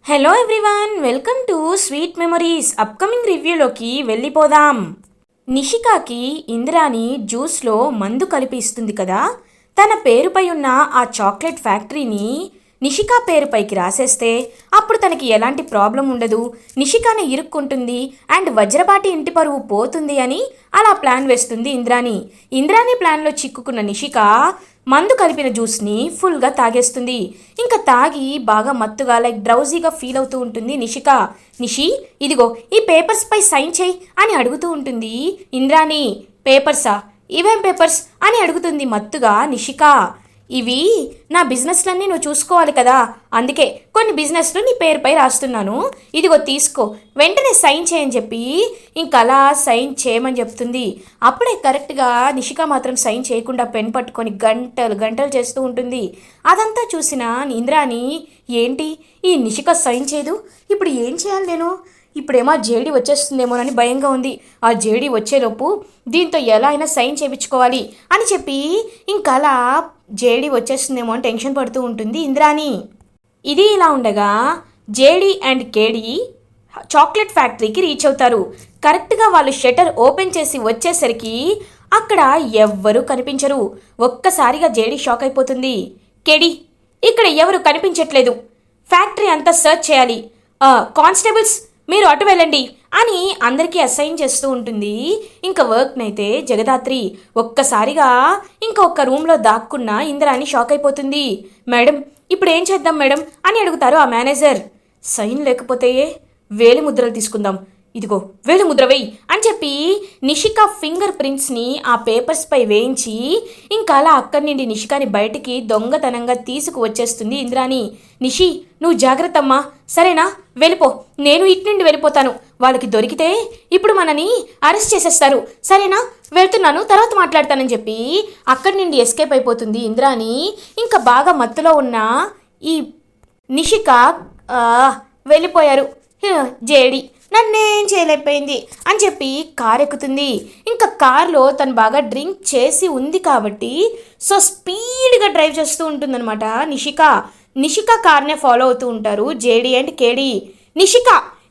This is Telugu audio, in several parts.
Hello everyone, welcome to sweet memories. Upcoming రివ్యూలోకి వెళ్ళిపోదాం. నిషికాకి ఇంద్రాని జ్యూస్లో మందు కలిపి ఇస్తుంది కదా. తన పేరుపై ఉన్న ఆ చాక్లెట్ ఫ్యాక్టరీని నిషికా పేరుపైకి రాసేస్తే అప్పుడు తనకి ఎలాంటి ప్రాబ్లం ఉండదు, నిషికాని ఇరుక్కుంటుంది అండ్ వజ్రపాటి ఇంటి పరువు పోతుంది అని అలా ప్లాన్ వేస్తుంది ఇంద్రాని. ఇంద్రాని ప్లాన్లో చిక్కుకున్న నిషిక మందు కలిపిన జ్యూస్ని ఫుల్గా తాగేస్తుంది. ఇంకా తాగి బాగా మత్తుగా లైక్ డ్రౌజీగా ఫీల్ అవుతూ ఉంటుంది నిషిక. నిషి, ఇదిగో ఈ పేపర్స్ పై సైన్ చేయి అని అడుగుతూ ఉంటుంది ఇంద్రాని. పేపర్సా? ఇవేం పేపర్స్ అని అడుగుతుంది మత్తుగా నిషిక. ఇవి నా బిజినెస్లన్నీ నువ్వు చూసుకోవాలి కదా, అందుకే కొన్ని బిజినెస్లు నీ పేరుపై రాస్తున్నాను, ఇదిగో తీసుకో, వెంటనే సైన్ చేయని చెప్పి ఇంక అలా సైన్ చేయమని చెప్తుంది. అప్పుడే కరెక్ట్గా నిషిక మాత్రం సైన్ చేయకుండా పెన్ పట్టుకొని గంటలు గంటలు చేస్తూ ఉంటుంది. అదంతా చూసిన ఇంద్రాని, ఏంటి ఈ నిషిక సైన్ చేయదు, ఇప్పుడు ఏం చేయాలి నేను, ఇప్పుడేమో జేడీ వచ్చేస్తుందేమోనని భయంగా ఉంది. ఆ జేడీ వచ్చేలోపు దీంతో ఎలా అయినా సైన్ చేయించుకోవాలి అని చెప్పి ఇంకలా జేడీ వచ్చేస్తుందేమో అని టెన్షన్ పడుతూ ఉంటుంది ఇంద్రాని. ఇది ఇలా ఉండగా జేడీ అండ్ కేడీ చాక్లెట్ ఫ్యాక్టరీకి రీచ్ అవుతారు. కరెక్ట్గా వాళ్ళు షట్టర్ ఓపెన్ చేసి వచ్చేసరికి అక్కడ ఎవ్వరూ కనిపించరు. ఒక్కసారిగా జేడీ షాక్ అయిపోతుంది. కేడీ, ఇక్కడ ఎవరు కనిపించట్లేదు, ఫ్యాక్టరీ అంతా సర్చ్ చేయాలి, కానిస్టేబుల్స్ మీరు అటు వెళ్ళండి అని అందరికీ అసైన్ చేస్తూ ఉంటుంది. ఇంకా వర్క్నైతే జగదాత్రి ఒక్కసారిగా ఇంకొక రూమ్లో దాక్కున్న ఇంద్రాని షాక్ అయిపోతుంది. మేడం, ఇప్పుడు ఏం చేద్దాం మేడం అని అడుగుతారు ఆ మేనేజర్. సైన్ లేకపోతే వేలి ముద్రలు తీసుకుందాం, ఇదిగో వేలి ముద్ర వేయి అని చెప్పి నిషికా ఫింగర్ ప్రింట్స్ని ఆ పేపర్స్పై వేయించి ఇంకా అలా అక్కడి నుండి నిషికాని బయటికి దొంగతనంగా తీసుకువచ్చేస్తుంది ఇంద్రాని. నిషి, నువ్వు జాగ్రత్త అమ్మా, సరేనా, వెళ్ళిపో, నేను ఇటు నుండి వెళ్ళిపోతాను, వాళ్ళకి దొరికితే ఇప్పుడు మనని అరెస్ట్ చేసేస్తారు, సరేనా, వెళ్తున్నాను, తర్వాత మాట్లాడతానని చెప్పి అక్కడి నుండి ఎస్కేప్ అయిపోతుంది ఇంద్రాని. ఇంకా బాగా మత్తులో ఉన్న ఈ నిషిక వెళ్ళిపోయారు. జేడి నన్నేం చేయలేకపోయింది అని చెప్పి కార్ ఎక్కుతుంది. ఇంకా కార్లో తను బాగా డ్రింక్ చేసి ఉంది కాబట్టి సో స్పీడ్గా డ్రైవ్ చేస్తూ ఉంటుందన్నమాట నిషిక. నిషిక కార్నే ఫాలో అవుతూ ఉంటారు జేడీ అండ్ కేడీ. నిషిక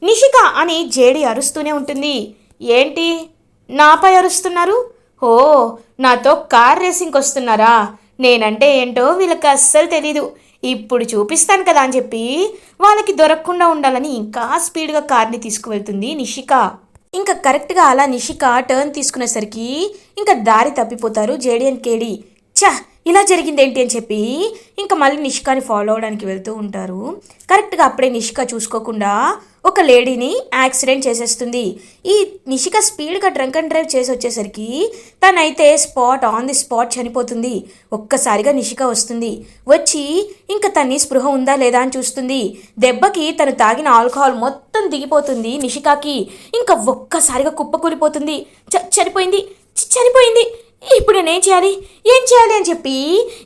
నిషిక అని జేడీ అరుస్తూనే ఉంటుంది. ఏంటి నాపై అరుస్తున్నారు? ఓ, నాతో కార్ రేసింగ్కి వస్తున్నారా? నేనంటే ఏంటో వీళ్ళకి అస్సలు తెలీదు, ఇప్పుడు చూపిస్తాను కదా అని చెప్పి వాళ్ళకి దొరకకుండా ఉండాలని ఇంకా స్పీడ్గా కార్ని తీసుకువెళ్తుంది నిషిక. ఇంకా కరెక్ట్గా అలా నిషిక టర్న్ తీసుకునేసరికి ఇంకా దారి తప్పిపోతారు జేడీ అండ్ కేడీ. ఇలా జరిగిందేంటి అని చెప్పి ఇంకా మళ్ళీ నిషికాని ఫాలో అవడానికి వెళ్తూ ఉంటారు. కరెక్ట్గా అప్పుడే నిషిక చూసుకోకుండా ఒక లేడీని యాక్సిడెంట్ చేసేస్తుంది. ఈ నిషిక స్పీడ్గా డ్రంక్ అండ్ డ్రైవ్ చేసి వచ్చేసరికి తనైతే ఆన్ ది స్పాట్ చనిపోతుంది. ఒక్కసారిగా నిషిక వస్తుంది. వచ్చి ఇంకా తన్ని స్పృహ ఉందా లేదా అని చూస్తుంది. దెబ్బకి తను తాగిన ఆల్కహాల్ మొత్తం దిగిపోతుంది నిషికాకి. ఇంకా ఒక్కసారిగా కుప్పకూలిపోతుంది. చనిపోయింది, ఇప్పుడు నేనేం చేయాలి, ఏం చేయాలి అని చెప్పి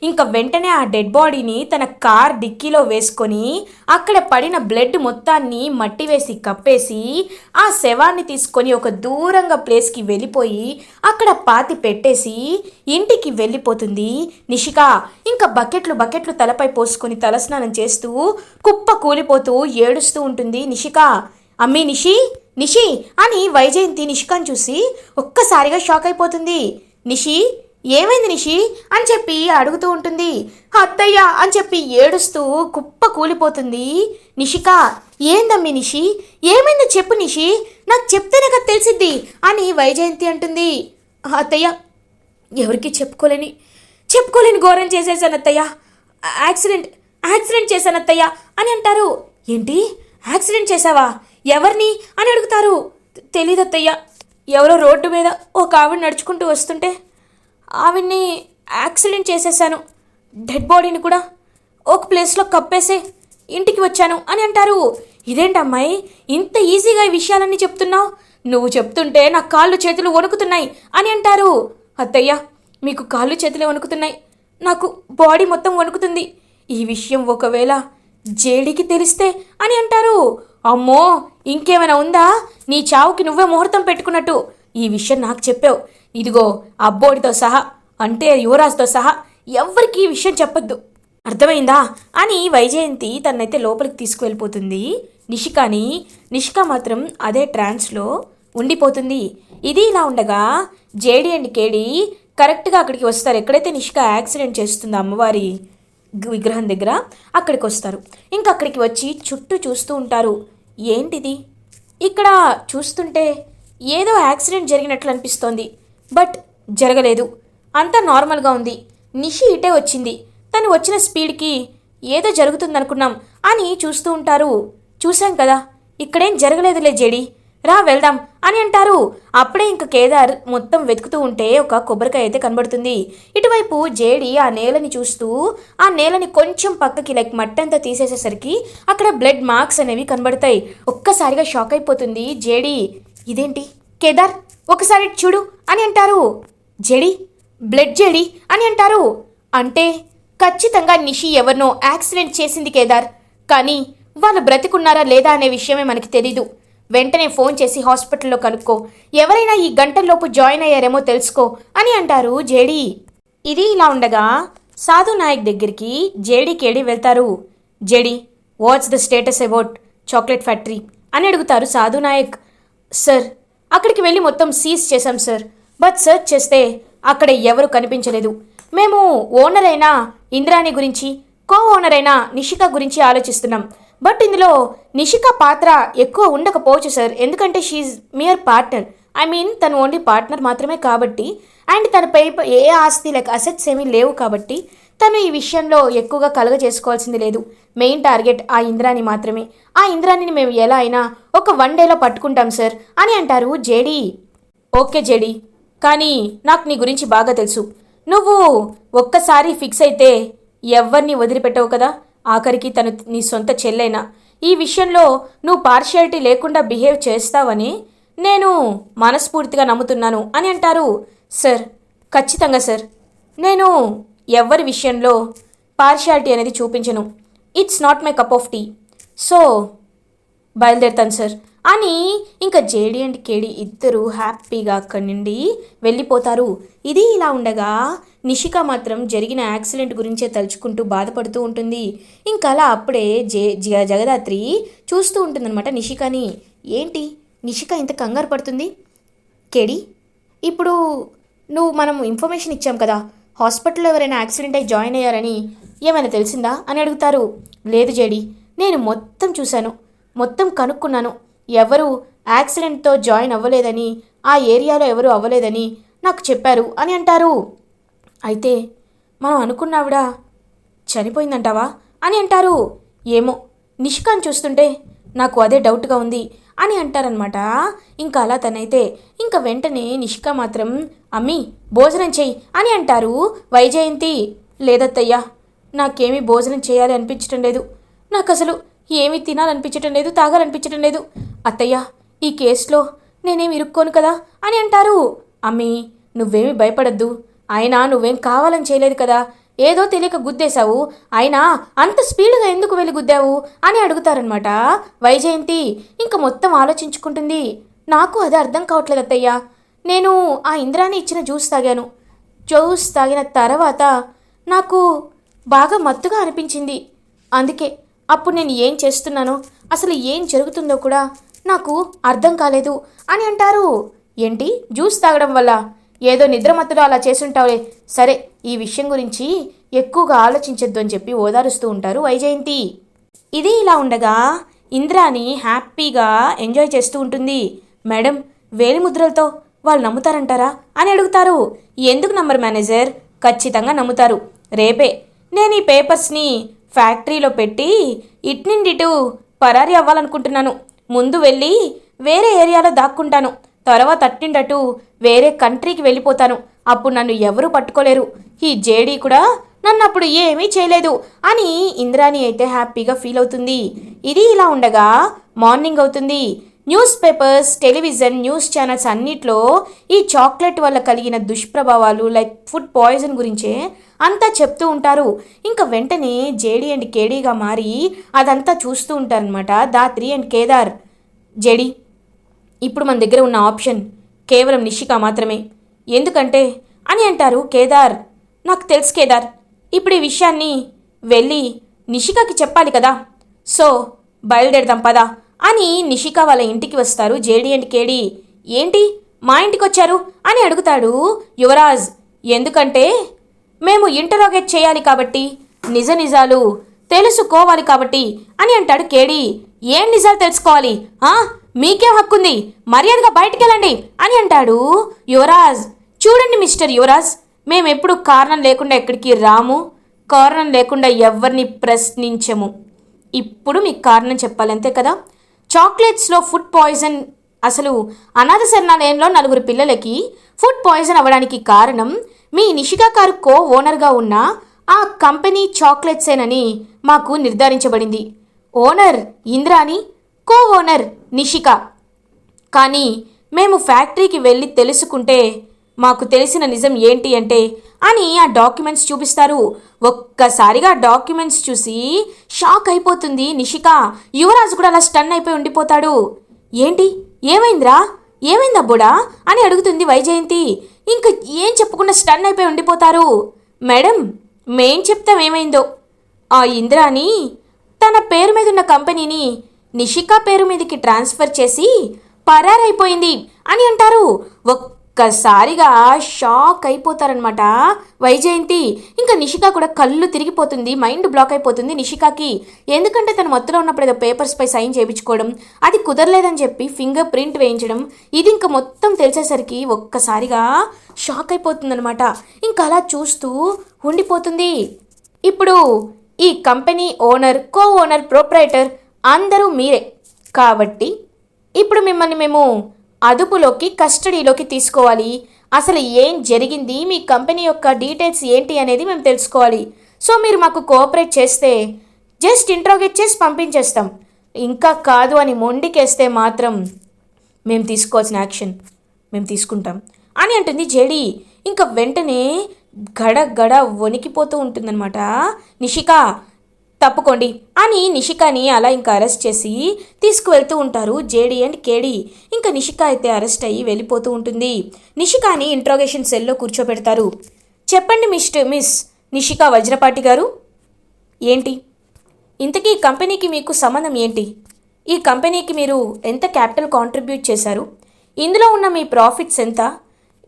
ఇంకా వెంటనే ఆ డెడ్ బాడీని తన కార్ డిక్కీలో వేసుకొని అక్కడ పడిన బ్లడ్ మొత్తాన్ని మట్టి వేసి కప్పేసి ఆ శవాన్ని తీసుకొని ఒక దూరంగా ప్లేస్కి వెళ్ళిపోయి అక్కడ పాతి పెట్టేసి ఇంటికి వెళ్ళిపోతుంది నిషిక. ఇంకా బకెట్లు తలపై పోసుకొని తలస్నానం చేస్తూ కుప్ప కూలిపోతూ ఏడుస్తూ ఉంటుంది నిషిక. అమ్మీ నిషి అని వైజయంతి నిషికాని చూసి ఒక్కసారిగా షాక్ అయిపోతుంది. నిషి, ఏమైంది నిషి అని చెప్పి అడుగుతూ ఉంటుంది. అత్తయ్య అని చెప్పి ఏడుస్తూ కుప్ప కూలిపోతుంది నిషిక. ఏందమ్మి నిషి, ఏమైందో చెప్పు నిషి, నాకు చెప్తేనే కదా తెలిసిద్ది అని వైజయంతి అంటుంది. అత్తయ్య, ఎవరికి చెప్పుకోలేని ఘోరం చేసేసాను అత్తయ్య, యాక్సిడెంట్ చేశాను అత్తయ్య అని అంటారు. ఏంటి, యాక్సిడెంట్ చేశావా? ఎవరిని అని అడుగుతారు. తెలీదత్తయ్య, ఎవరో రోడ్డు మీద ఒక ఆవిడ నడుచుకుంటూ వస్తుంటే ఆవిడ్ని యాక్సిడెంట్ చేసేసాను, డెడ్ బాడీని కూడా ఒక ప్లేస్లో కప్పేసే ఇంటికి వచ్చాను అని అంటారు. ఇదేంటి అమ్మాయి, ఇంత ఈజీగా ఈ విషయాలన్నీ చెప్తున్నావు, నువ్వు చెప్తుంటే నా కాళ్ళు చేతులు వణుకుతున్నాయి అని అంటారు. అత్తయ్య, మీకు కాళ్ళు చేతులే వణుకుతున్నాయి, నాకు బాడీ మొత్తం వణుకుతుంది, ఈ విషయం ఒకవేళ జేడీకి తెలిస్తే అని అంటారు. అమ్మో, ఇంకేమైనా ఉందా, నీ చావుకి నువ్వే ముహూర్తం పెట్టుకున్నట్టు ఈ విషయం నాకు చెప్పావు, ఇదిగో అబ్బోడితో సహా అంటే యువరాజ్తో సహా ఎవ్వరికి ఈ విషయం చెప్పొద్దు అర్థమైందా అని వైజయంతి తనైతే లోపలికి తీసుకువెళ్ళిపోతుంది నిషికాని. నిషిక మాత్రం అదే ట్రాన్స్లో ఉండిపోతుంది. ఇది ఇలా ఉండగా జేడి అండ్ కేడి కరెక్ట్గా అక్కడికి వస్తారు. ఎక్కడైతే నిషిక యాక్సిడెంట్ చేస్తుందో అమ్మవారి విగ్రహం దగ్గర అక్కడికి వస్తారు. ఇంకా అక్కడికి వచ్చి చుట్టూ చూస్తూ ఉంటారు. ఏంటిది ఇక్కడ చూస్తుంటే ఏదో యాక్సిడెంట్ జరిగినట్లు అనిపిస్తోంది, బట్ జరగలేదు, అంతా నార్మల్గా ఉంది. నిషి ఇటే వచ్చింది, తను వచ్చిన స్పీడ్కి ఏదో జరుగుతుందనుకున్నాం అని చూస్తూ ఉంటారు. చూసాం కదా, ఇక్కడేం జరగలేదులే జేడి, రా వెళ్దాం అని అంటారు. అప్పుడే ఇంక కేదార్ మొత్తం వెతుకుతూ ఉంటే ఒక కొబ్బరికాయ అయితే కనబడుతుంది. ఇటువైపు జేడి ఆ నేలని చూస్తూ ఆ నేలని కొంచెం పక్కకి లైక్ మట్టంతా తీసేసేసరికి అక్కడ బ్లడ్ మార్క్స్ అనేవి కనబడతాయి. ఒక్కసారిగా షాక్ అయిపోతుంది జేడి. ఇదేంటి కేదార్, ఒకసారి చూడు అని అంటారు. జేడి, బ్లడ్ జేడి అని అంటారు. అంటే ఖచ్చితంగా నిషి ఎవరినో యాక్సిడెంట్ చేసింది కేదార్, కానీ వాళ్ళు బ్రతికున్నారా లేదా అనే విషయమే మనకి తెలీదు. వెంటనే ఫోన్ చేసి హాస్పిటల్లో కనుక్కో, ఎవరైనా ఈ గంటల్లోపు జాయిన్ అయ్యారేమో తెలుసుకో అని అంటారు జేడి. ఇది ఇలా ఉండగా సాధు నాయక్ దగ్గరికి జేడి కేడి వెళ్తారు. JD, what's the status about chocolate factory అని అడుగుతారు సాధు నాయక్. సార్, అక్కడికి వెళ్ళి మొత్తం సీజ్ చేశాం సార్, బట్ సర్చ్ చేస్తే అక్కడ ఎవరు కనిపించలేదు. మేము ఓనర్ అయిన ఇంద్రాణి గురించి, కో ఓనర్ అయిన నిషిక గురించి ఆలోచిస్తున్నాం. బట్ ఇందులో నిషిక పాత్ర ఎక్కువ ఉండకపోవచ్చు సార్, ఎందుకంటే she's mere partner. I mean తను ఓన్లీ పార్ట్నర్ మాత్రమే కాబట్టి, అండ్ తనపై ఏ ఆస్తి లైక్ అసెట్స్ ఏమీ లేవు కాబట్టి తను ఈ విషయంలో ఎక్కువగా కలగ చేసుకోవాల్సింది లేదు. మెయిన్ టార్గెట్ ఆ ఇంద్రాణి మాత్రమే. ఆ ఇంద్రాణిని మేము ఎలా అయినా ఒక 1 డేలో పట్టుకుంటాం సార్ అని అంటారు జేడి. ఓకే జేడి, కానీ నాకు నీ గురించి బాగా తెలుసు. నువ్వు ఒక్కసారి ఫిక్స్ అయితే ఎవరిని వదిలిపెట్టవు కదా, ఆఖరికి తను నీ సొంత చెల్లైనా. ఈ విషయంలో నువ్వు పార్షియాలిటీ లేకుండా బిహేవ్ చేస్తావని నేను మనస్ఫూర్తిగా నమ్ముతున్నాను అని అంటారు. సార్, ఖచ్చితంగా సార్, నేను ఎవరి విషయంలో పార్షియాలిటీ అనేది చూపించను. It's not my cup of tea. So బయలుదేరుతాను సార్ అని ఇంకా జేడి అండ్ కేడి ఇద్దరు హ్యాపీగా అక్కడి నుండి వెళ్ళిపోతారు. ఇది ఇలా ఉండగా నిషిక మాత్రం జరిగిన యాక్సిడెంట్ గురించే తలుచుకుంటూ బాధపడుతూ ఉంటుంది. ఇంకా అలా అప్పుడే జగదాత్రి చూస్తూ ఉంటుందన్నమాట నిషికని. ఏంటి నిషిక ఇంత కంగారు పడుతుంది? కేడి, ఇప్పుడు మనం ఇన్ఫర్మేషన్ ఇచ్చాం కదా, హాస్పిటల్లో ఎవరైనా యాక్సిడెంట్ అయి జాయిన్ అయ్యారని, ఏమైనా తెలిసిందా అని అడుగుతారు. లేదు జేడి, నేను మొత్తం చూశాను, మొత్తం కనుక్కున్నాను. ఎవరు యాక్సిడెంట్తో జాయిన్ అవ్వలేదని, ఆ ఏరియాలో ఎవరు అవ్వలేదని నాకు చెప్పారు అని అంటారు. అయితే మనం అనుకున్నావిడ చనిపోయిందంటావా అని అంటారు. ఏమో, నిషికాని చూస్తుంటే నాకు అదే డౌట్గా ఉంది అని అంటారనమాట. ఇంకా అలా తనైతే ఇంకా వెంటనే నిషిక మాత్రం అమ్మీ భోజనం చెయ్యి అని అంటారు వైజయంతి. లేదత్తయ్యా, నాకేమీ భోజనం చేయాలి అనిపించటం లేదు, నాకు అసలు ఏమీ తినాలనిపించటం లేదు, తాగాలనిపించటం లేదు. అత్తయ్య, ఈ కేసులో నేనేమి ఇరుక్కోను కదా అని అంటారు. అమ్మీ నువ్వేమీ భయపడద్దు, అయినా నువ్వేం కావాలని చేయలేదు కదా, ఏదో తెలియక గుద్దేశావు, అయినా అంత స్పీడ్గా ఎందుకు వెళ్ళి గుద్దావు అని అడుగుతారనమాట వైజయంతి. ఇంకా మొత్తం ఆలోచించుకుంటుంది. నాకు అదే అర్థం కావట్లేదు అత్తయ్య, నేను ఆ ఇంద్రాని ఇచ్చిన జ్యూస్ తాగాను. జ్యూస్ తాగిన తర్వాత నాకు బాగా మత్తుగా అనిపించింది. అందుకే అప్పుడు నేను ఏం చేస్తున్నానో, అసలు ఏం జరుగుతుందో కూడా నాకు అర్థం కాలేదు అని అంటారు. ఏంటి, జ్యూస్ తాగడం వల్ల ఏదో నిద్రమత్తులో అలా చేసుంటావులే, సరే ఈ విషయం గురించి ఎక్కువగా ఆలోచించొద్దు అని చెప్పి ఓదారుస్తూ ఉంటారు వైజయంతి. ఇది ఇలా ఉండగా ఇంద్రాని హ్యాపీగా ఎంజాయ్ చేస్తూ ఉంటుంది. మేడం, వేలిముద్రలతో వాళ్ళు నమ్ముతారంటారా అని అడుగుతారు. ఎందుకు నమ్మరు మేనేజర్, ఖచ్చితంగా నమ్ముతారు. రేపే నేను ఈ పేపర్స్ని ఫ్యాక్టరీలో పెట్టి ఇటు పరారీ అవ్వాలనుకుంటున్నాను. ముందు వెళ్ళి వేరే ఏరియాలో దాక్కుంటాను, తర్వాత అట్టిండటు వేరే కంట్రీకి వెళ్ళిపోతాను. అప్పుడు నన్ను ఎవరూ పట్టుకోలేరు. ఈ జేడీ కూడా నన్ను అప్పుడు ఏమీ చేయలేదు అని ఇంద్రాణి అయితే హ్యాపీగా ఫీల్ అవుతుంది. ఇది ఇలా ఉండగా మార్నింగ్ అవుతుంది. News papers, television, news channels అన్నిట్లో ఈ చాక్లెట్ వల్ల కలిగిన దుష్ప్రభావాలు లైక్ ఫుడ్ పాయిజన్ గురించే అంతా చెప్తూ ఉంటారు. ఇంకా వెంటనే జేడి అండ్ కేడీగా మారి అదంతా చూస్తూ ఉంటారనమాట దాత్రి అండ్ కేదార్. జేడి, ఇప్పుడు మన దగ్గర ఉన్న ఆప్షన్ కేవలం నిషిక మాత్రమే. ఎందుకంటే అని అంటారు కేదార్. నాకు తెలుసు కేదార్, ఇప్పుడు ఈ విషయాన్ని వెళ్ళి నిషికాకి చెప్పాలి కదా. సో బయలుదేరదాం పదా అని నిషిక వాళ్ళ ఇంటికి వస్తారు జేడీ అండ్ కేడీ. ఏంటి మా ఇంటికి వచ్చారు అని అడుగుతాడు యువరాజ్. ఎందుకంటే మేము ఇంటరోగేట్ చేయాలి కాబట్టి, నిజ నిజాలు తెలుసుకోవాలి కాబట్టి అని అంటాడు కేడీ. ఏం నిజాలు తెలుసుకోవాలి? మీకేం హక్కుంది? మర్యాదగా బయటికెళ్ళండి అని అంటాడు యువరాజ్. చూడండి మిస్టర్ యువరాజ్, మేమెప్పుడు కారణం లేకుండా ఎక్కడికి రాము, కారణం లేకుండా ఎవరిని ప్రశ్నించము. ఇప్పుడు మీకు కారణం చెప్పాలి అంతే కదా. చాక్లెట్స్లో ఫుడ్ పాయిజన్, అసలు అనాథ శరణాలయంలో 4 పిల్లలకి ఫుడ్ పాయిజన్ అవ్వడానికి కారణం మీ నిషికా గారు కో ఓనర్గా ఉన్న ఆ కంపెనీ చాక్లెట్సేనని మాకు నిర్ధారించబడింది. Owner Indrani, co owner Nishika. కానీ మేము ఫ్యాక్టరీకి వెళ్ళి తెలుసుకుంటే మాకు తెలిసిన నిజం ఏంటి అంటే అని ఆ డాక్యుమెంట్స్ చూపిస్తారు. ఒక్కసారిగా డాక్యుమెంట్స్ చూసి షాక్ అయిపోతుంది నిషిక. యువరాజు కూడా అలా స్టన్ అయిపోయి ఉండిపోతాడు. ఏంటి ఏమైందిరా, ఏమైందబ్బుడా అని అడుగుతుంది వైజయంతి. ఇంకా ఏం చెప్పకుండా స్టన్ అయిపోయి ఉండిపోతారు. మేడం మేం చెప్తాం ఏమైందో. ఆ ఇంద్రాని తన పేరు మీద ఉన్న కంపెనీని నిషిక పేరు మీదకి ట్రాన్స్ఫర్ చేసి పరారైపోయింది అని అంటారు. ఒక్కసారిగా షాక్ అయిపోతారనమాట వైజయంతి. ఇంకా నిషిక కూడా కళ్ళు తిరిగిపోతుంది, మైండ్ బ్లాక్ అయిపోతుంది నిషికాకి. ఎందుకంటే తను మొత్తంలో ఉన్నప్పుడు ఏదో పేపర్స్పై సైన్ చేయించుకోవడం, అది కుదరలేదని చెప్పి ఫింగర్ ప్రింట్ వేయించడం, ఇది ఇంకా మొత్తం తెలిసేసరికి ఒక్కసారిగా షాక్ అయిపోతుందనమాట. ఇంకా అలా చూస్తూ ఉండిపోతుంది. ఇప్పుడు ఈ company owner, co owner, proprietor అందరూ మీరే కాబట్టి ఇప్పుడు మిమ్మల్ని మేము అదుపులోకి, కస్టడీలోకి తీసుకోవాలి. అసలు ఏం జరిగింది, మీ కంపెనీ యొక్క డీటెయిల్స్ ఏంటి అనేది మేము తెలుసుకోవాలి. సో మీరు మాకు కోఆపరేట్ చేస్తే జస్ట్ ఇంట్రోగేట్ చేసి పంపించేస్తాం. ఇంకా కాదు అని మొండికేస్తే మాత్రం మేము తీసుకోవాల్సిన యాక్షన్ మేము తీసుకుంటాం అని అంటుంది జేడీ. ఇంకా వెంటనే గడ వణికిపోతూ ఉంటుందన్నమాట నిషిక. తప్పుకోండి అని నిషికాని అలా ఇంకా అరెస్ట్ చేసి తీసుకువెళ్తూ ఉంటారు జేడీ అండ్ కేడీ. ఇంకా నిషిక అయితే అరెస్ట్ అయ్యి వెళ్ళిపోతూ ఉంటుంది. నిషికాని ఇంట్రోగేషన్ సెల్లో కూర్చోబెడతారు. చెప్పండి మిస్ నిషిక వజ్రపాటి గారు, ఏంటి ఇంతకీ ఈ కంపెనీకి మీకు సంబంధం ఏంటి? ఈ కంపెనీకి మీరు ఎంత క్యాపిటల్ కాంట్రిబ్యూట్ చేశారు? ఇందులో ఉన్న మీ ప్రాఫిట్స్ ఎంత,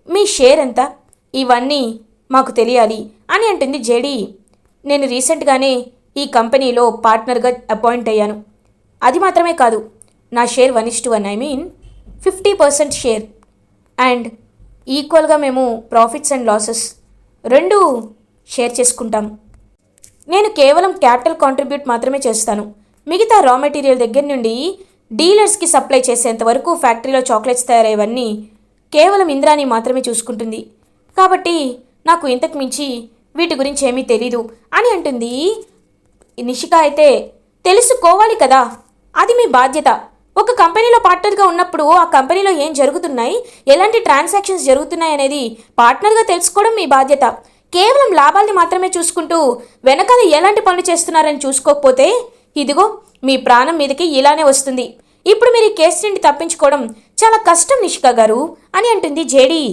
మీ షేర్ ఎంత, ఇవన్నీ మాకు తెలియాలి అని అంటుంది జేడీ. నేను రీసెంట్గానే ఈ కంపెనీలో పార్ట్నర్గా అపాయింట్ అయ్యాను. అది మాత్రమే కాదు, నా share 1:1, I mean 50% share, and ఈక్వల్గా మేము ప్రాఫిట్స్ అండ్ లాసెస్ 2 షేర్ చేసుకుంటాం. నేను కేవలం క్యాపిటల్ కాంట్రిబ్యూట్ మాత్రమే చేస్తాను. మిగతా రా మెటీరియల్ దగ్గర నుండి డీలర్స్కి సప్లై చేసేంత వరకు ఫ్యాక్టరీలో చాక్లెట్స్ తయారయ్యేవన్నీ కేవలం ఇంద్రాని మాత్రమే చూసుకుంటుంది. కాబట్టి నాకు ఇంతకు మించి వీటి గురించి ఏమీ తెలీదు అని అంటుంది నిషిక. అయితే తెలుసుకోవాలి కదా, అది మీ బాధ్యత. ఒక కంపెనీలో పార్ట్నర్గా ఉన్నప్పుడు ఆ కంపెనీలో ఏం జరుగుతున్నాయి, ఎలాంటి ట్రాన్సాక్షన్స్ జరుగుతున్నాయి అనేది పార్ట్నర్గా తెలుసుకోవడం మీ బాధ్యత. కేవలం లాభాల్ని మాత్రమే చూసుకుంటూ వెనకాల ఎలాంటి పనులు చేస్తున్నారని చూసుకోకపోతే ఇదిగో మీ ప్రాణం మీదకి ఇలానే వస్తుంది. ఇప్పుడు మీరు ఈ కేసు నుండి తప్పించుకోవడం చాలా కష్టం నిషిక గారు అని అంటుంది జేడీ.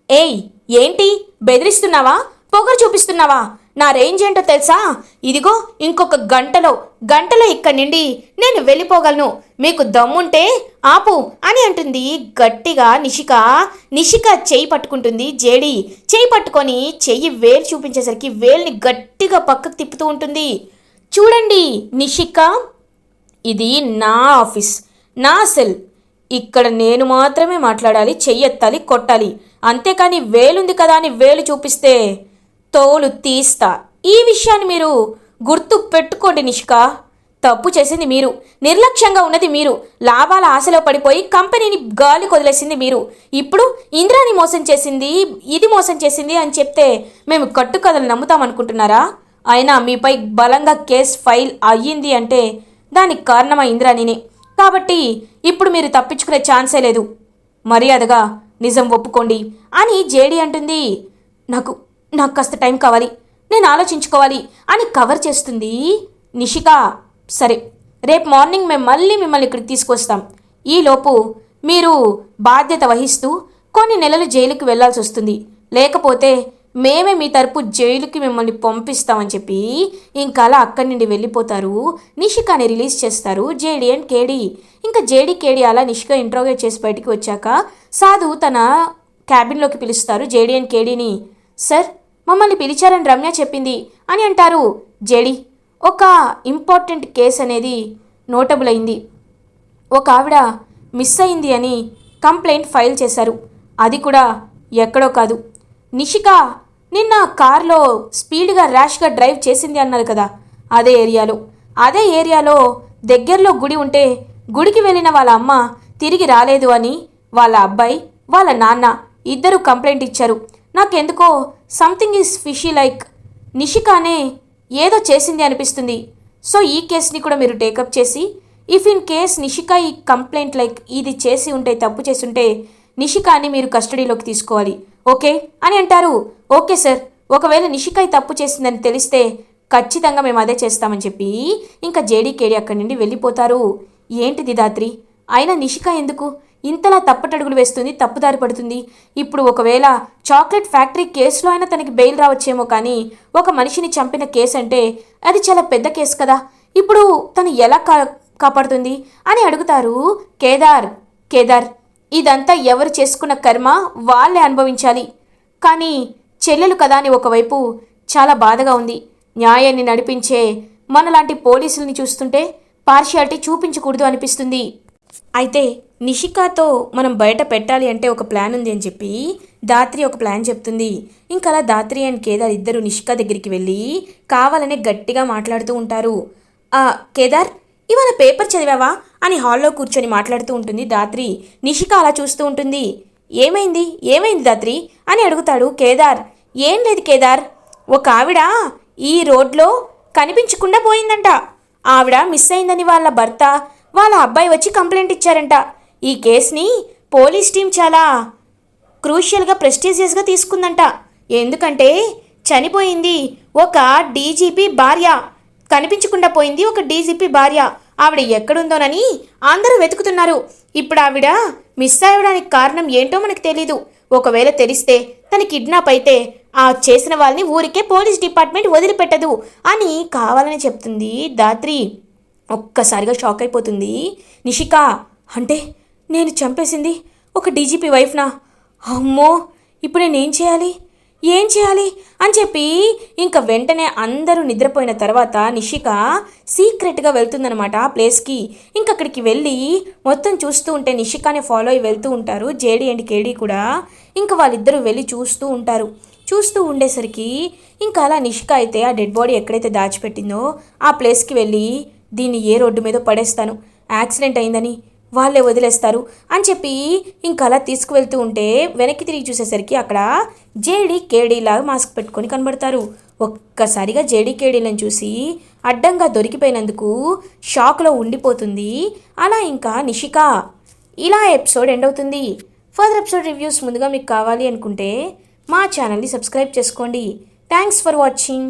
ఏయ్ ఏంటి బెదిరిస్తున్నావా, పొగరు చూపిస్తున్నావా? నా రేంజ్ ఏంటో తెలుసా? ఇదిగో ఇంకొక గంటలో ఇక్కడి నుండి నేను వెళ్ళిపోగలను. మీకు దమ్ముంటే ఆపు అని అంటుంది గట్టిగా నిషిక చెయ్యి పట్టుకుంటుంది జేడీ. చెయ్యి పట్టుకొని చెయ్యి వేలు చూపించేసరికి వేలుని గట్టిగా పక్కకు తిప్పుతూ ఉంటుంది. చూడండి నిషిక, ఇది నా ఆఫీస్, నా సెల్. ఇక్కడ నేను మాత్రమే మాట్లాడాలి, చెయ్యెత్తాలి, కొట్టాలి. అంతేకాని వేలుంది కదా అని వేలు చూపిస్తే తోలు తీస్తా. ఈ విషయాన్ని మీరు గుర్తు పెట్టుకోండి నిషిక. తప్పు చేసింది మీరు, నిర్లక్ష్యంగా ఉన్నది మీరు, లాభాల ఆశలో పడిపోయి కంపెనీని గాలి కొదిలేసింది మీరు. ఇప్పుడు ఇంద్రాని మోసం చేసింది, ఇది మోసం చేసింది అని చెప్తే మేము కట్టుకథలు నమ్ముతామనుకుంటున్నారా? అయినా మీపై బలంగా కేసు ఫైల్ అయ్యింది అంటే దానికి కారణమా ఇంద్రానినే. కాబట్టి ఇప్పుడు మీరు తప్పించుకునే ఛాన్సే లేదు. మర్యాదగా నిజం ఒప్పుకోండి అని జేడీ అంటుంది. నాకు కాస్త టైం కావాలి, నేను ఆలోచించుకోవాలి అని కవర్ చేస్తుంది నిషిక. సరే, రేపు మార్నింగ్ మేము మళ్ళీ మిమ్మల్ని ఇక్కడికి తీసుకొస్తాం. ఈలోపు మీరు బాధ్యత వహిస్తూ కొన్ని నెలలు జైలుకి వెళ్లాల్సి వస్తుంది. లేకపోతే మేమే మీ తరపు జైలుకి మిమ్మల్ని పంపిస్తామని చెప్పి ఇంకా అలా అక్కడి నుండి వెళ్ళిపోతారు. నిషికాని రిలీజ్ చేస్తారు జేడీ అండ్ కేడీ. ఇంకా జేడీ కేడీ అలా నిషిక ఇంట్రోగేట్ చేసి బయటికి వచ్చాక సాధు తన క్యాబిన్లోకి పిలుస్తారు జేడీ అండ్ కేడీని. సార్, మమ్మల్ని పిలిచారని రమ్య చెప్పింది అని అంటారు. జేడీ, ఒక ఇంపార్టెంట్ కేసు అనేది నోటబుల్ అయింది. ఒక ఆవిడ మిస్ అయింది అని కంప్లైంట్ ఫైల్ చేశారు. అది కూడా ఎక్కడో కాదు, నిషిక నిన్న కార్లో స్పీడ్గా ర్యాష్గా డ్రైవ్ చేసింది అన్నారు కదా, అదే ఏరియాలో దగ్గరలో గుడి ఉంటే గుడికి వెళ్ళిన వాళ్ళ అమ్మ తిరిగి రాలేదు అని వాళ్ళ అబ్బాయి వాళ్ళ నాన్న ఇద్దరు కంప్లైంట్ ఇచ్చారు. నాకెందుకో సంథింగ్ ఈజ్ ఫిషీ, లైక్ నిషికానే ఏదో చేసింది అనిపిస్తుంది. సో ఈ కేసుని కూడా మీరు టేకప్ చేసి, ఇఫ్ ఇన్ కేస్ నిషిక ఈ కంప్లైంట్ లైక్ ఇది చేసి ఉంటే, తప్పు చేసి ఉంటే నిషికాని మీరు కస్టడీలోకి తీసుకోవాలి, ఓకే అని అంటారు. ఓకే సార్, ఒకవేళ నిషిక ఈ తప్పు చేసిందని తెలిస్తే ఖచ్చితంగా మేము అదే చేస్తామని చెప్పి ఇంకా జేడీ కేడీ అక్కడి నుండి వెళ్ళిపోతారు. ఏంటిది దాత్రి, అయినా నిషిక ఎందుకు ఇంతలా తప్పటడుగులు వేస్తుంది, తప్పుదారి పడుతుంది? ఇప్పుడు ఒకవేళ చాక్లెట్ ఫ్యాక్టరీ కేసులో అయినా తనకి బెయిల్ రావచ్చేమో, కానీ ఒక మనిషిని చంపిన కేసు అంటే అది చాలా పెద్ద కేసు కదా, ఇప్పుడు తను ఎలా కాపాడుతుంది అని అడుగుతారు. కేదార్, ఇదంతా ఎవరు చేసుకున్న కర్మ వాళ్ళే అనుభవించాలి. కానీ చెల్లెలు కదా అని ఒకవైపు చాలా బాధగా ఉంది. న్యాయాన్ని నడిపించే మనలాంటి పోలీసుల్ని చూస్తుంటే పార్షియాలిటీ చూపించకూడదు అనిపిస్తుంది. అయితే నిషికాతో మనం బయట పెట్టాలి అంటే ఒక ప్లాన్ ఉంది అని చెప్పి దాత్రి ఒక ప్లాన్ చెప్తుంది. ఇంకా అలా దాత్రి అండ్ కేదార్ ఇద్దరు నిషిక దగ్గరికి వెళ్ళి కావాలనే గట్టిగా మాట్లాడుతూ ఉంటారు. కేదార్, ఇవాళ పేపర్ చదివావా అని హాల్లో కూర్చొని మాట్లాడుతూ ఉంటుంది దాత్రి. నిషిక అలా చూస్తూ ఉంటుంది. ఏమైంది దాత్రి అని అడుగుతాడు కేదార్. ఏం లేదు కేదార్, ఒక ఆవిడ ఈ రోడ్లో కనిపించకుండా పోయిందంట. ఆవిడ మిస్ అయిందని వాళ్ళ భర్త వాళ్ళ అబ్బాయి వచ్చి కంప్లైంట్ ఇచ్చారంట. ఈ కేసుని పోలీస్ టీం చాలా క్రూషియల్గా ప్రెస్టీజియస్గా తీసుకుందంట. ఎందుకంటే చనిపోయింది ఒక డీజీపీ భార్య, కనిపించకుండా పోయింది ఒక డీజీపీ భార్య. ఆవిడ ఎక్కడుందోనని అందరూ వెతుకుతున్నారు. ఇప్పుడు ఆవిడ మిస్ అవ్వడానికి కారణం ఏంటో మనకు తెలీదు. ఒకవేళ తెలిస్తే తన కిడ్నాప్ అయితే ఆ చేసిన వాళ్ళని ఊరికే పోలీస్ డిపార్ట్మెంట్ వదిలిపెట్టదు అని కావాలని చెప్తుంది దాత్రి. ఒక్కసారిగా షాక్ అయిపోతుంది నిషిక. అంటే నేను చంపేసింది ఒక డీజీపీ వైఫ్నా? అమ్మో, ఇప్పుడు నేనేం చేయాలి అని చెప్పి ఇంకా వెంటనే అందరూ నిద్రపోయిన తర్వాత నిషిక సీక్రెట్గా వెళ్తుందనమాట ఆ ప్లేస్కి. ఇంకా అక్కడికి వెళ్ళి మొత్తం చూస్తూ ఉంటే నిషికానే ఫాలో అయ్యి వెళ్తూ ఉంటారు జేడీ అండ్ కేడీ కూడా. ఇంకా వాళ్ళిద్దరూ వెళ్ళి చూస్తూ ఉంటారు. చూస్తూ ఉండేసరికి ఇంకా అలా నిషిక అయితే ఆ డెడ్ బాడీ ఎక్కడైతే దాచిపెట్టిందో ఆ ప్లేస్కి వెళ్ళి దీన్ని ఏ రోడ్డు మీద పడేస్తాను, యాక్సిడెంట్ అయిందని వాళ్ళే వదిలేస్తారు అని చెప్పి ఇంకా అలా తీసుకువెళ్తూ ఉంటే వెనక్కి తిరిగి చూసేసరికి అక్కడ జేడీ కేడీలాగా మాస్క్ పెట్టుకొని కనబడతారు. ఒక్కసారిగా జేడీ కేడీలను చూసి అడ్డంగా దొరికిపోయినందుకు షాక్లో ఉండిపోతుంది. అలా ఇంకా నిషిక. ఇలా ఎపిసోడ్ ఎండ్ అవుతుంది. ఫర్దర్ ఎపిసోడ్ రివ్యూస్ ముందుగా మీకు కావాలి అనుకుంటే మా ఛానల్ని సబ్స్క్రైబ్ చేసుకోండి. Thanks for watching.